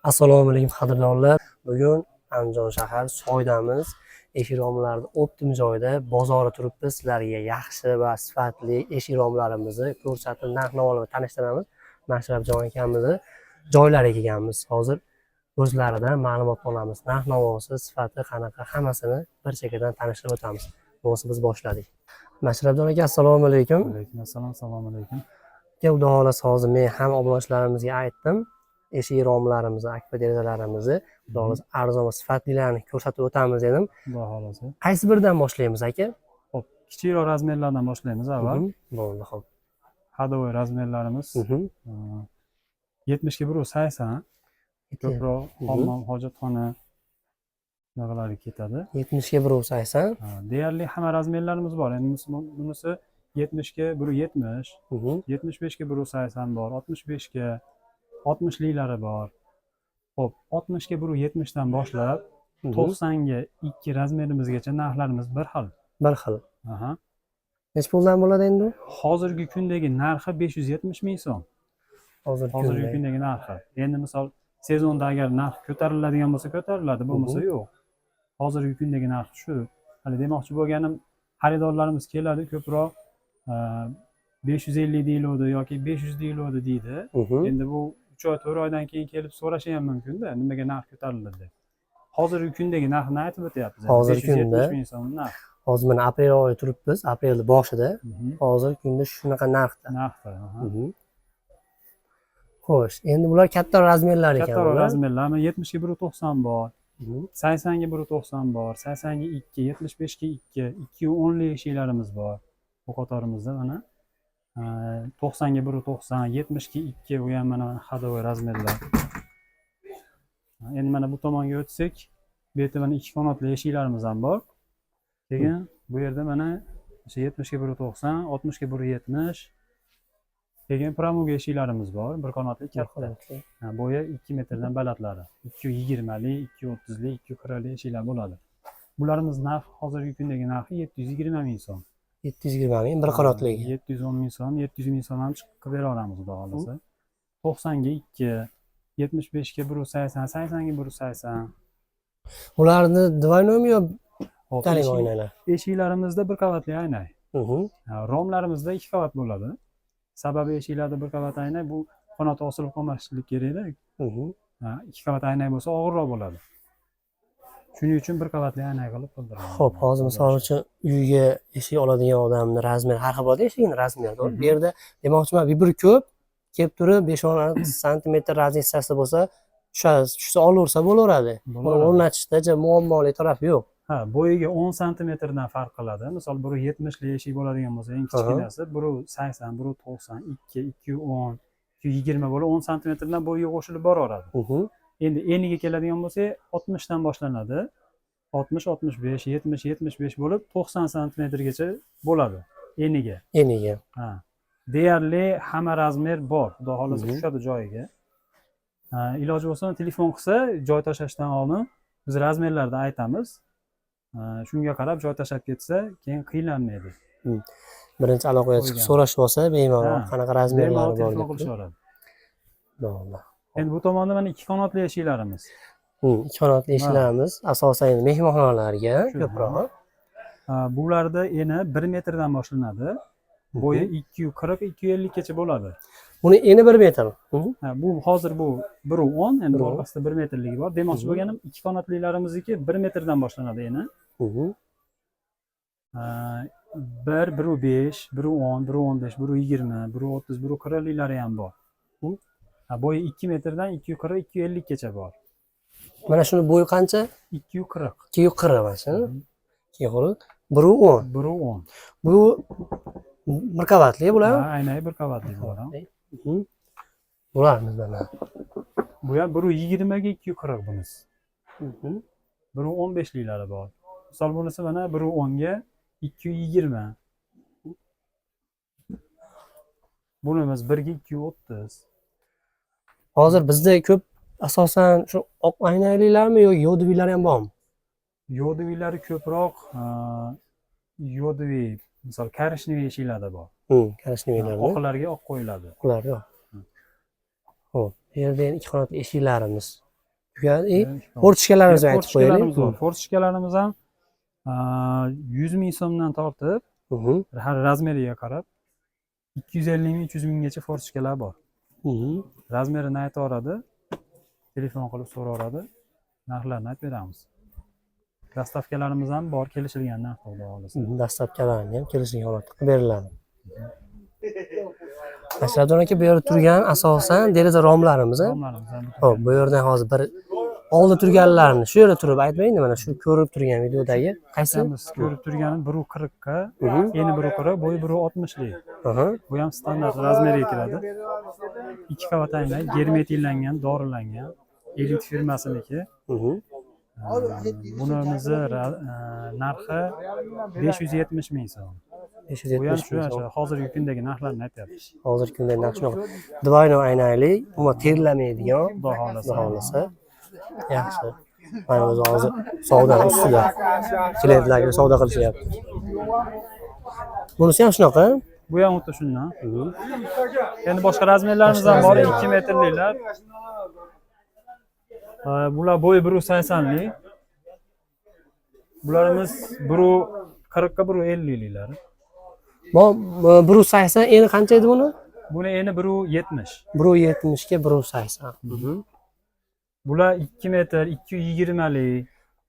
Assalomu alaykum qadrdonlar. Bugun Andijon shahar Soydamiz. Eshik romlarni optim joyda bozori turibmiz. Sizlarga yaxshi va sifatli eshik romlarimizni ko'rsatib, narx-navolarni tanishtiramiz. Mashrabjon akamizni joylariga kelganmiz. Hozir o'zlaridan ma'lumot olamiz. Narx-navosi, sifati qanaqa, hammasini bir chekkadan tanishtirib o'tamiz. Bo'lsa biz boshladik. Mashrabjon aka, assalomu alaykum. Alaykum assalom, assalomu alaykum. Xudo xolasa hozir men ham obunachilarimizga aytdim. Eshik romlarimizni, akfa derazalarimizni, xudo xolasa arzon va sifatlilarini ko'rsatib o'tamiz dedim. Xudo xolasa. Qaysi biridan boshlaymiz aka? Xo'p, kichikroq razmerlardan boshlaymiz avval. Bo'ldi, xo'p. Hadovoy razmerlarimiz 70 ga 180. Ko'proq hammom, hojatxona narxlari ketadi. 70 ga 180. Deyarli hamma razmerlarimiz bor. Endi bunisi 70 ga 170, 75 ga 180 bor, 65 ga 60 liklari bor. Xo'p, 60 ga 170 dan boshlab 90 ga 2 razmerimizgacha narxlarimiz bir xil. Bir xil. Aha. Nech puldan bo'ladi endi? Hozirgi kundagi narxi 570 ming so'm. Hozirgi kundagi narxi. Endi misol sezonda agar narx ko'tariladigan bo'lsa ko'tariladi, bo'lmasa yo'q. Hozirgi kundagi narx shu. Hali demoqchi bo'lganim, xaridorlarimiz keladi, ko'proq 550 deyiladi yoki 500 deyiladi deydi. Endi bu 3 oy 4 oydan keyin kelib so'rashi ham mumkin-da, nimaga narx ko'tarildi deb. Hozirgi kundagi narxni aytib o'tyapmiz. Hozirgi kunda 570 ming so'm narx. Hozir mana aprel oyi turibmiz, aprelning boshida. Hozirgi kunda shunaqa narxda. Narxda. Xo'sh, endi bular katta razmerlar ekan. Katta razmerlar, 70 ga 190 bor. 80 ga 190 bor, 80 ga 2, 75 ga 2, 210 li eshiklarimiz bor. Bu qatorimizda mana 90 ga 190, 70 ga 2 bu ham mana hadovoy razmerlar. Endi mana bu tomonga o'tsak, bu yerda mana ikki qanotli eshiklarimiz ham bor. Keyin bu yerda mana 70 ga 190, 60 ga 170. Keyin pramuga eshiklarimiz bor, bir qanotli katta. Bo'yi 2 metrdan balandlari. 220 li, 230 li, 240 li eshiklar bo'ladi. Bularimiz narx hozirgi kundagi narxi 720 ming so'm. 720 ming bir qanotligi. 710 ming so'm, 700 ming so'm ham chiqib bera olamiz xudo xolasa. 90 ga 2, 75 ga 180, 80 ga 180. Ularni двойныйmi yo bittalik oynalar? Eshiklarimizda bir qavatli aynak. Romlarimizda 2 qavat bo'ladi. Sababi eshiklarda bir qavat aynak bu qanoti osilib qolmaslik kerakda. 2 qavat aynak bo'lsa og'irroq bo'ladi. Shuning uchun bir qavatli aynak qilib qildiramiz. Xo'p, hozir misol uchun uyga eshik oladigan odamni razmeri har xil bo'ladi, eshikning razmeri. Bu yerda demoqchiman, bir ko'p kelib turib 5-10 santimetr razницasi bo'lsa, tushsa olaversa bo'laveradi. Buni o'rnatishda muammoli tarafi yo'q. Bo'yiga 10 santimetrdan farq qiladi. Misol, biri 70 li eshik bo'ladigan bo'lsa, eng kichkinasi, biri 80, biri 90, 2, 210, 220 bo'lib 10 santimetrdan bo'yiga qo'shilib boraveradi. Endi eniga keladigan bo'lsak, 60 dan boshlanadi. 60, 65, 70, 75 bo'lib 90 santimetrgacha bo'ladi eniga. Eniga. Deyarli hamma razmer bor. Xudo xolasa tushadi joyiga. Iloji bo'lsa telefon qilsa, joy tashlashdan oldin biz razmerlarni aytamiz. Shunga qarab joy tashlab ketsa, keyin qiynalmaydi. Birinchi aloqaga chiqib so'rash bo'lsa, bemalol qanaqa razmerlar bor deb qilishaveradi. Bo'ldi. Endi bu tomonda mana ikki qanotli eshiklarimiz. Ikki qanotli eshiklarimiz asosan endi mehmonxonalarga ko'proq. Bularda eni 1 metrdan boshlanadi. Bo'yi 240, 250 gacha bo'ladi. Buni eni 1 metr. Bu hozir bu 110, endi orqasida 1 metrligi bor. Demoqchi bo'lganim, ikki qanotlilarimizniki 1 metrdan boshlanadi eni. 1, 1.5, 1.10, 1.15, 1.20, 1.30, 1.40 liklari ham bor. Bo'yi 2 metrdan 240, 250 gacha bor. Mana shuni bo'yi qancha? 240. 240 mana shu. 240, 1.10. 1.10. Bu bir qavatli bular? Aynan bir qavatli bular. Bularimiz mana. Bu ham 1.20 ga 240 bunisi. 1.15 liklari bor. Misol bunisi mana 1.10 ga 220. Bunimiz 1 ga 230. Hozir bizda ko'p asosan shu oq aynaklilarmi yo yodivilar ham bormi? Yodivilari ko'proq yodivi, misol karishniy eshiklarda bor. Karishniylari. Oqlarga oq qo'yiladi. Ular yo'q. Xo'p, bu yerda endi ikki qanotli eshiklarimiz Fortishkalarimizni aytib qo'yaylik. Fortishkalarimiz bor. Fortishkalarimiz ham 100 ming so'mdan tortib, har razmeriga qarab 250 ming, 300 minggacha fortishkalar bor. Razmerini aytaveradi, telefon qilib so'raveradi, narxlarni aytib beramiz. Dastavkalarimiz ham bor, kelishilgan narx xudo xohlasa. Dastavkalarni ham kelishilgan holatda qilib beriladi. Ashrafjon aka, bu yerda turgan asosan deraza romlarimiz. Romlarimiz ham Xo'p, bu yerdan hozir bir oldi turganlarni shu yerda turib aytmaydi, mana shu ko'rib turgan videodagi qaysi? biz ko'rib turgani 140 ga, eni 140, bo'yi 160 lik. Bu ham standart razmeriga kiradi. 2 qavat aynak, germetiklangan, dorilangan, Elit firmasiniki. Bunimizni narxi 570 ming so'm. 570 ming so'm. Hozirgi kundagi narxlarni aytyapmiz. Hozirgi kundagi narx shunaqa. Dvoynoy aynakli, umuman terlamaydigan, Xudo xohlasa. Yaxshi. Mana o'zi hozir savdo ustida. Klientlarga savdo qilishyapti. Bunisi ham shunaqa. Bu ham xuddi shundan. Endi boshqa razmerlarimiz ham bor, 2 metrliklar. Bular bo'yi 180 lik. Bularimiz 140 ga 150 liklar. Bu 180 eni qancha edi buni? Buni eni 170. 170 ga 180. Bular 2 metr, 220 lik,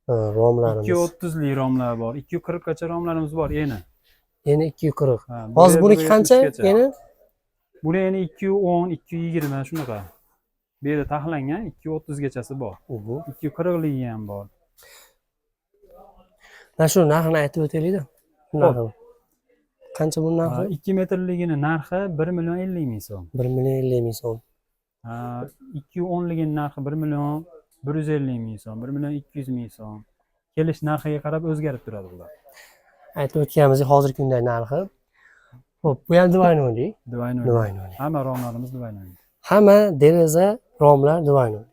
romlarimiz. 230 lik romlar bor. 240 gacha romlarimiz bor eni. Eni 240. Hozir buniki qancha eni? Buni eni 210, 220 shunaqa. Bu yerda taxlangan 230 gachasi bor. 240 ligi ham bor. Mana shu narxini aytib o'taylik-da. Qancha bu narxi? 2 metrligini narxi 1 million 50 ming so'm. 1 million 50 ming so'm. 210 ligini narxi 1 million 150 ming so'm, 1 million 200 ming so'm. Kelish narxiga qarab o'zgarib turadi bular. Aytib o'tganimizdek hozirgi kundagi narxi. Xo'p, bu ham Dvoynoy. Dvoynoy. Hamma romlarimiz Dvoynoy. Hamma deraza romlar Dvoynoy.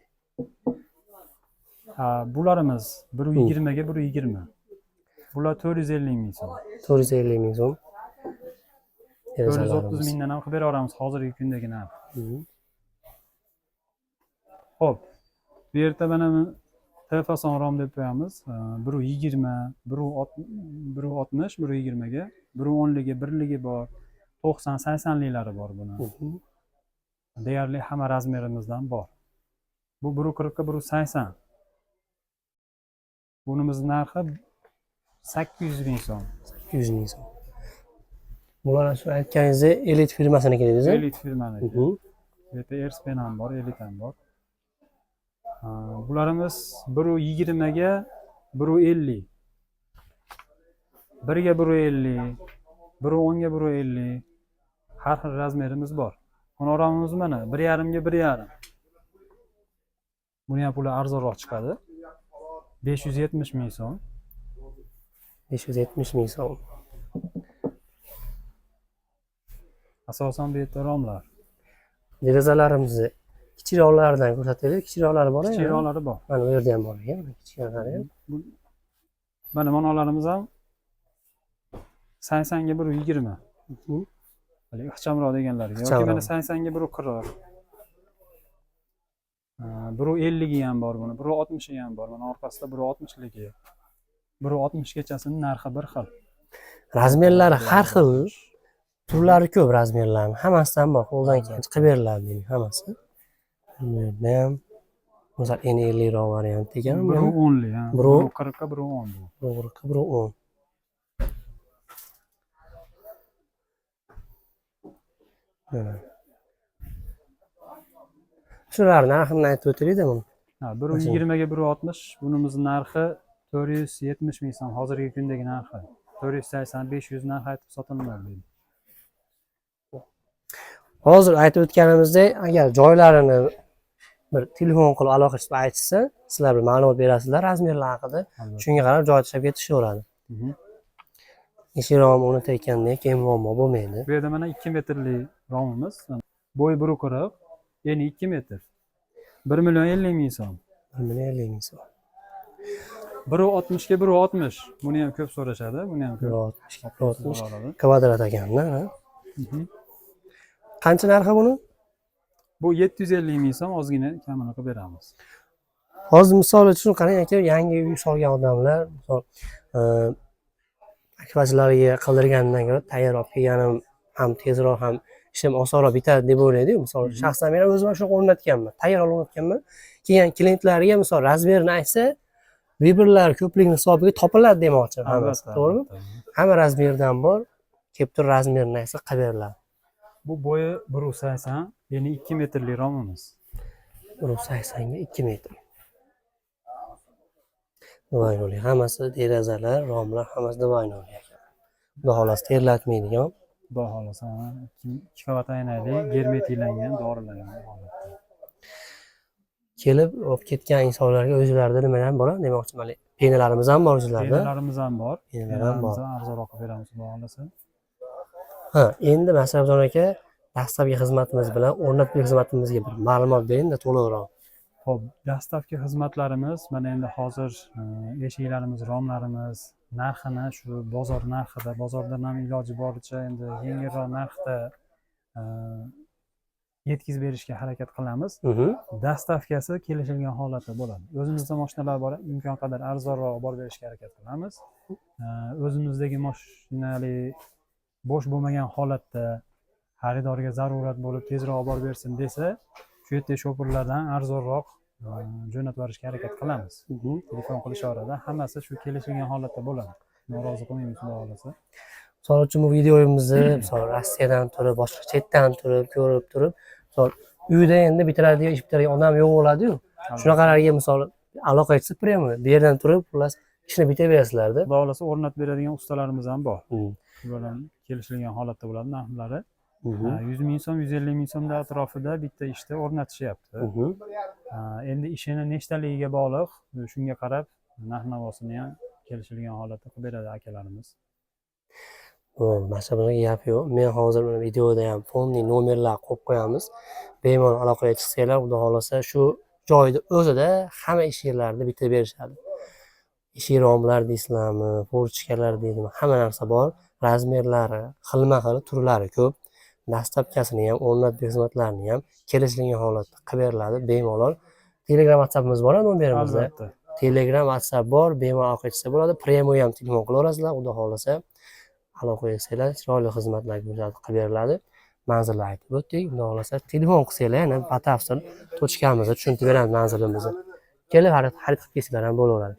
Bularimiz 120 ga 120. Bular 450 ming so'm. 450 ming so'm. 430 mingdan ham qilib beraveramiz hozirgi kundagi narx. Xo'p. Bu yerda mana telefason rom deb qo'yamiz. 120, 160, 120 ga, 110 ligi, 1 ligi bor. 90, 80 liklari bor buni. Deyarli hamma razmerimizdan bor. Bu 140 ga 180. Bunimiz narxi 800 ming so'm. 800 ming so'm. Bular shu aytganingizdek Elit firmasiniki dedingiz. Elit firmaniki. Bu yerda Erspen ham bor, Elit ham bor. Bularimiz 120 ga 150. 1 ga 150, 110 ga 150. Har xil razmerimiz bor. Honorarimiz mana 1,5 ga 1,5. Buni ham puli arzonroq chiqadi. 570 ming so'm. 570 ming so'm. Asosan bu yerda romlar. Derazalarimizni kichikroqlaridan ko'rsataylik. Kichikroqlari bor-ku. Kichikroqlari bor. Mana bu yerda ham bor ekan, kichikroqlari ham. Mana monolarimiz ham 80 ga 120. Hali ixchamroq deganlarga. Yoki mana 80 ga 140. 150 ga ham bor buni, 160 ga ham bor. Mana orqasida 160 ligi. 160 gachasining narxi bir xil. Razmerlari har xil. Turlari ko'p razmerlarning. Hammasidan bor, qo'ldan kelgancha qilib beriladi dening hammasi. Bu yerda ham masalan eni 50 roq variant ekan. 110 lik, 140 ga 110 bu. 140 ga 110. Shular narxini aytib o'taylik-da buni. 120 ga 160, bunimiz narxi 470 ming so'm. Hozirgi kundagi narxi 480, 500 narx aytib sotilmaydi. Hozir aytib o'tganimizdek, agar joylarini bir telefon qilib aloqa qilib aytishsa, sizlar bir ma'lumot berasizlar razmerlar haqida. Shunga qarab joy tashlab ketishaveradi. Eshik romi o'rnatayotganda keyin muammo bo'lmaydi. Bu yerda mana 2 metrli romimiz. Bo'yi 140, eni 2 metr. 1 million 50 ming so'm. 1 million 50 ming so'm. 160 ga 160. Buni ham ko'p so'rashadi. Buni ham ko'p. 160 kvadrat ekanda. Qancha narxi buni? Bu 750 ming so'm, ozgina kamini qilib beramiz. Hozir misol uchun qarang aka, yangi uy solgan odamlar, misol akvachlariga qildirgandan ko'ra tayyor olib kelganim ham tezroq ham ishim osonroq bitadi deb o'ylaydi-yu. Misol shaxsan men o'zim shu o'rnatganman. Tayyor o'rnatganman. Keyin klientlarga misol razmerini aytsa, vibrlar ko'pligini hisobiga topiladi demoqchi hammasi, to'g'rimi? Hamma razmerdan bor, kelib turib razmerini aytsa qilib beriladi. Bu bo'yi 1.80, ya'ni 2 metrli romimiz. 1.80 ga 2 metr. Divaynoli, hammasi derazalar, romlar hammasi divaynoli ekan. Xudo xolasa terlatmaydigan. Xudo xolasa 2 qavat aynali, germetiklangan, dorilangan holatda. Kelib olib ketgan insonlarga o'zlarida nimalar bor? Demoqchiman, penalarimiz ham bor o'zlarida. Penalarimiz ham bor. Penalar ham bor. Arzonroq qilib beramiz, xudo xolasa. Ha, endi Masrabjon aka, dastlabki xizmatimiz bilan o'rnatib xizmatimizga bir ma'lumot bering-da to'liqroq. Xo'p, dastlabki xizmatlarimiz mana endi hozir eshiklarimiz, romlarimiz narxini shu bozor narxida, bozordan ham iloji boricha endi yengilroq narxda yetkazib berishga harakat qilamiz. Dastavkasi kelishilgan holatda bo'ladi. O'zimizda mashinalar bor, imkon qadar arzonroq olib borib berishga harakat qilamiz. O'zimizdagi mashinali bo'sh bo'lmagan holatda xaridorga zarurat bo'lib tezroq olib borib bersin desa, shu yerda shopirlardan arzonroq jo'natib yuborishga harakat qilamiz. Telefon qilish orada hammasi shu kelishilgan holatda bo'ladi. Norozi qilmaymiz, xudo xolasa. Misol uchun bu videomizni misol Rossiyadan turib, boshqa chetdan turib, ko'rib turib, misol uyda endi bitiradigan, ish bitiradigan odam yo'q bo'ladi-yu. Shunaqalarga misol aloqa etsa prямо bu yerdan turib, xullas ishni bitaverasizlar-da. Xudo xolasa o'rnatib beradigan ustalarimiz ham bor. Ular kelishilgan holatda bo'ladi narxlari. 100 ming so'm, 150 ming so'm atrofida bitta ishda o'rnatishyapti. Endi ishini nechtaligiga bog'liq, shunga qarab narx-navosini ham kelishilgan holatda qilib beradi akalarimiz. Masalaga gap yo'q. Men hozir mana videoda ham fonning nomerlarini qo'yib qo'yamiz. Bemalol aloqaga chiqsanglar, xudo xolasa shu joyda o'zida hamma ish yerlarida bitirib berishadi. Eshik romlar deysizlarmi, porchkalar deydimi, hamma narsa bor. Razmerlari, xilma-xil turlari ko'p. Dastlabkasini ham, o'rnatib xizmatlarini ham kelishilgan holatda qilib beriladi bemalol. Telegram, WhatsAppimiz bor nomerimizda. Albatta. Telegram, WhatsApp bor, bemalol aloqa qilsa bo'ladi. Premo ham telefon qilaverasizlar, xudo xolasa. Aloqa qilsanglar, chiroyli xizmatlar ko'rsatib qilib beriladi. Manzilni aytib o'tdik. Xudo xolasa telefon qilsanglar, yana batafsil tochkamizni tushuntirib beramiz manzilimizni. Kelib xarid qilib kelsanglar ham bo'laveradi.